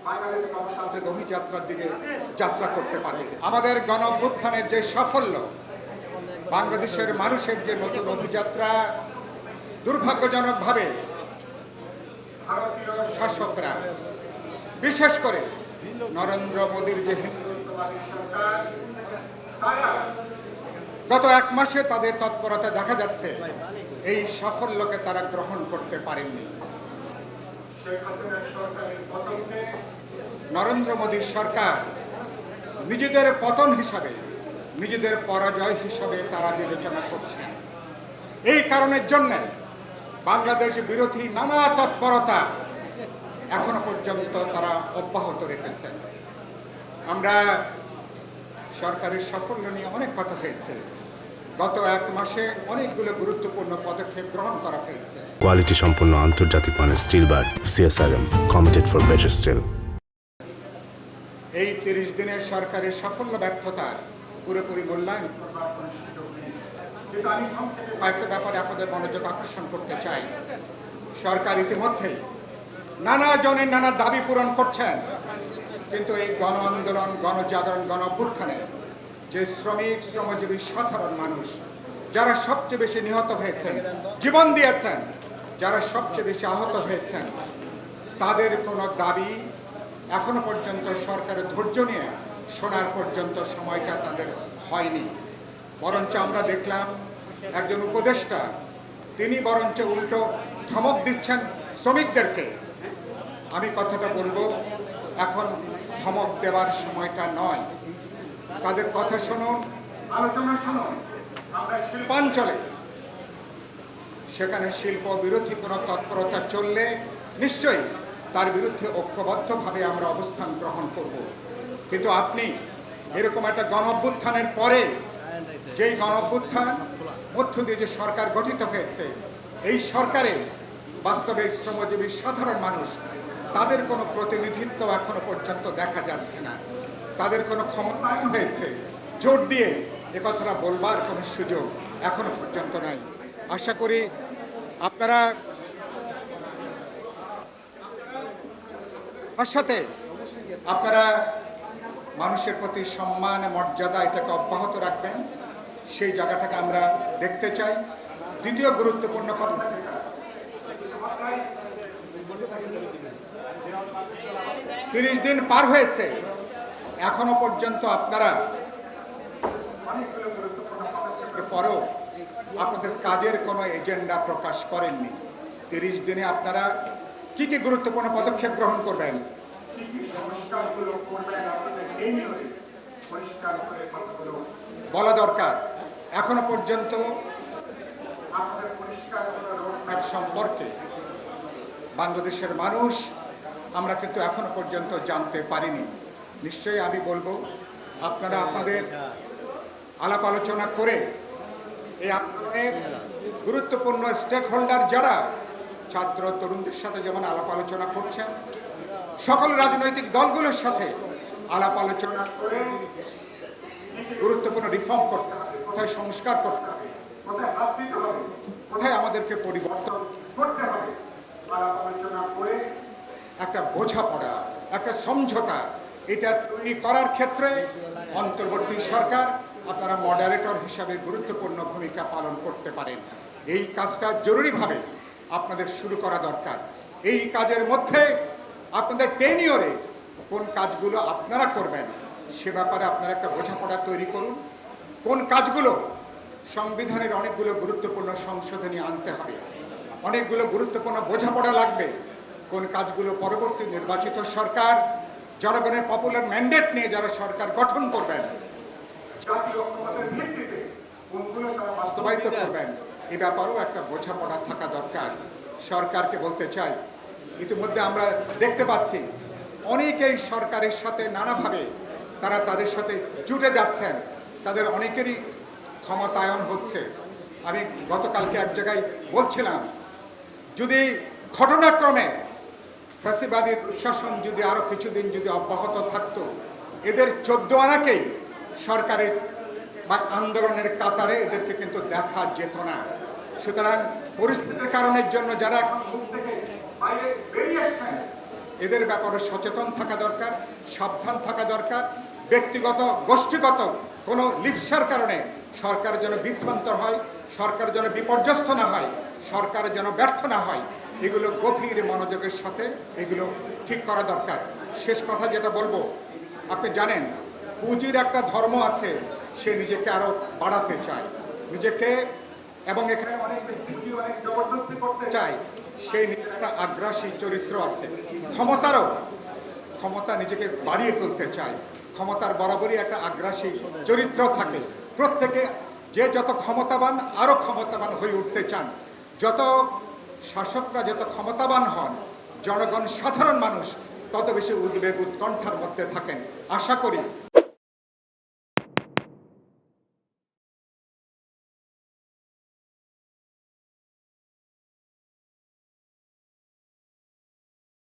বাংলাদেশ গণতান্ত্রিক অভিযাত্রার দিকে যাত্রা করতে পারবে। আমাদের গণ অভ্যুত্থানের যে সাফল্য, বাংলাদেশের মানুষের যে নতুন অভিযাত্রা, দুর্ভাগ্যজনকভাবে ভারতীয় শাসকরা, বিশেষ করে নরেন্দ্র মোদীর যে হিন্দুত্ববাদী সরকার, তারা গত এক মাসে তাদের তৎপরতা দেখা যাচ্ছে এই সাফল্যকে তারা গ্রহণ করতে পারেননি। শেখ হাসিনার সরকারের পতনকে নরেন্দ্র মোদীর সরকার নিজেদের পতন হিসাবে, নিজেদের পরাজয় হিসাবে তারা বিবেচনা করছেন। এই কারণের জন্য বাংলাদেশ বিরোধী নানা তৎপরতা এখনো পর্যন্ত তারা অব্যাহত রেখেছেন। আমরা সরকারের সাফল্য নিয়ে অনেক কথা হয়েছে। গত এক মাসে অনেকগুলো গুরুত্বপূর্ণ পদক্ষেপ গ্রহণ করা হয়েছে। কোয়ালিটি সম্পন্ন আন্তর্জাতিক মানের still bar CSRM, committed for better still. এই 30 দিনের সরকারের সাফল্য ব্যর্থতার পুরোপুরি মূল্যায়ন কিন্তু আমি কয়েকটা ব্যাপারে আপনাদের মনোযোগ আকর্ষণ করতে চাই। সরকার ইতিমধ্যেই নানা জনের নানা দাবি পূরণ করছেন, কিন্তু এই গণ আন্দোলন, গণজাগরণ, গণ অভ্যুত্থানে যে শ্রমিক, শ্রমজীবী সাধারণ মানুষ যারা সবচেয়ে বেশি নিহত হয়েছেন, জীবন দিয়েছেন, যারা সবচেয়ে বেশি আহত হয়েছেন, তাদের কোনো দাবি এখনো পর্যন্ত সরকারের ধৈর্য নিয়ে শোনার পর্যন্ত সময়টা তাদের হয়নি। বরঞ্চ আমরা দেখলাম একজন উপদেষ্টা, তিনি বরঞ্চ উল্টো ধমক দিচ্ছেন শ্রমিকদেরকে। আমি কথাটা বলবো, এখন ধমক দেওয়ার সময়টা নয়, তাদের কথা শুনুন, আলোচনা শুনুন। আমরা শিল্পাঞ্চলে সেখানে শিল্প বিরোধী কোনো তৎপরতা চললে নিশ্চয়ই তার বিরুদ্ধে ঐক্যবদ্ধভাবে আমরা অবস্থান গ্রহণ করব। কিন্তু আপনি এরকম একটা গণ অভ্যুত্থানের পরে, যেই গণ অভ্যুত্থান মধ্য দিয়ে যে সরকার গঠিত হয়েছে, এই সরকারে বাস্তবে শ্রমজীবী সাধারণ মানুষ, তাদের কোনো প্রতিনিধিত্ব এখনো পর্যন্ত দেখা যাচ্ছে না, তাদের কোনো ক্ষমতায়ন হয়েছে জোর দিয়ে এ কথাটা বলবার কোনো সুযোগ এখনো পর্যন্ত নাই। আশা করি আপনারা তার সাথে আপনারা মানুষের প্রতি সম্মান, মর্যাদা এটাকে অব্যাহত রাখবেন, সেই জায়গাটাকে আমরা দেখতে চাই। দ্বিতীয় গুরুত্বপূর্ণ কথা, 30 দিন পার হয়েছে, এখনো পর্যন্ত আপনারা অনেকগুলো গুরুত্বপূর্ণ পদক্ষেপের পরও আপনাদের কাজের কোনো এজেন্ডা প্রকাশ করেননি। 30 দিনে আপনারা কি কি গুরুত্বপূর্ণ পদক্ষেপ গ্রহণ করবেন, বলা দরকার। এখনো পর্যন্ত আপনাদের পরিষ্কার রোডম্যাপ সম্পর্কে বাংলাদেশের মানুষ আমরা কিন্তু এখনো পর্যন্ত জানতে পারিনি। নিশ্চয়ই আমি বলবো, আপনারা আপনাদের আলাপ আলোচনা করে এই আপনাদের গুরুত্বপূর্ণ স্টেক হোল্ডার যারা ছাত্র তরুণদের সাথে যেমন আলাপ আলোচনা করছেন, সকল রাজনৈতিক দলগুলোর সাথে আলাপ আলোচনা করে গুরুত্বপূর্ণ রিফর্ম করতে হবে, কোথায় সংস্কার করতে হবে, কোথায় হাত দিতে হবে, কোথায় আমাদেরকে পরিবর্তন করতে হবে, আলাপ আলোচনা করে একটা বোঝাপড়া, একটা সমঝোতা এটা তৈরি করার ক্ষেত্রে অন্তর্বর্তী সরকার আপনারা মডারেটর হিসাবে গুরুত্বপূর্ণ ভূমিকা পালন করতে পারেন। এই কাজটা জরুরিভাবে আপনাদের শুরু করা দরকার। এই কাজের মধ্যে আপনাদের টেনিয়রে কোন কাজগুলো আপনারা করবেন সে ব্যাপারে আপনারা একটা বোঝাপড়া তৈরি করুন। কোন কাজগুলো সংবিধানের অনেকগুলো গুরুত্বপূর্ণ সংশোধনী আনতে হবে, অনেকগুলো গুরুত্বপূর্ণ বোঝাপড়া লাগবে, কোন কাজগুলো পরবর্তী নির্বাচিত সরকার জনগণের পপুলার ম্যান্ডেট নিয়ে যারা সরকার গঠন করবেন, জাতীয় ঐক্যমত্যের ভিত্তিতে কোনগুলো তারা বাস্তবায়িত করবেন, এ ব্যাপারেও একটা বোঝাপড়া থাকা দরকার। সরকারকে বলতে চাই, ইতিমধ্যে আমরা দেখতে পাচ্ছি অনেকেই সরকারের সাথে নানাভাবে তারা তাদের সাথে জুটে যাচ্ছেন, তাদের অনেকেরই ক্ষমতায়ন হচ্ছে। আমি গতকালকে এক জায়গায় বলছিলাম, যদি ঘটনাক্রমে ফ্যাসিবাদী শাসন যদি আরও কিছুদিন যদি অব্যাহত থাকতো, এদের 14 আনাকেই সরকারের বা আন্দোলনের কাতারে এদেরকে কিন্তু দেখা যেত না। সুতরাং পরিস্থিতির কারণের জন্য যারা এখন মুখ থেকে বাইরে বেরিয়ে আসছেন, এদের ব্যাপারে সচেতন থাকা দরকার, সাবধান থাকা দরকার। ব্যক্তিগত গোষ্ঠীগত কোনো লিপ্সার কারণে সরকার যেন বিভ্রান্ত হয়, সরকার যেন বিপর্যস্ত না হয়, সরকার যেন ব্যর্থ না হয়, এগুলো গভীর মনোযোগের সাথে এগুলো ঠিক করা দরকার। শেষ কথা যেটা বলবো, আপনি জানেন পুঁজির একটা ধর্ম আছে, সে নিজেকে আরো বাড়াতে চায় নিজেকে, এবং এখানে অনেক পুঁজি অনেক জবরদস্তি করতে চায়, সেই একটা আগ্রাসী চরিত্র আছে। ক্ষমতা নিজেকে বাড়িয়ে তুলতে চায়, ক্ষমতার বরাবরই একটা আগ্রাসী চরিত্র থাকে। প্রত্যেকে যে যত ক্ষমতাবান আরো ক্ষমতাবান হয়ে উঠতে চান। যত শাসকরা যত ক্ষমতাবান হন, জনগণ সাধারণ মানুষ তত বেশি উদ্বেগ উৎকণ্ঠার মধ্যে থাকেন। আশা করি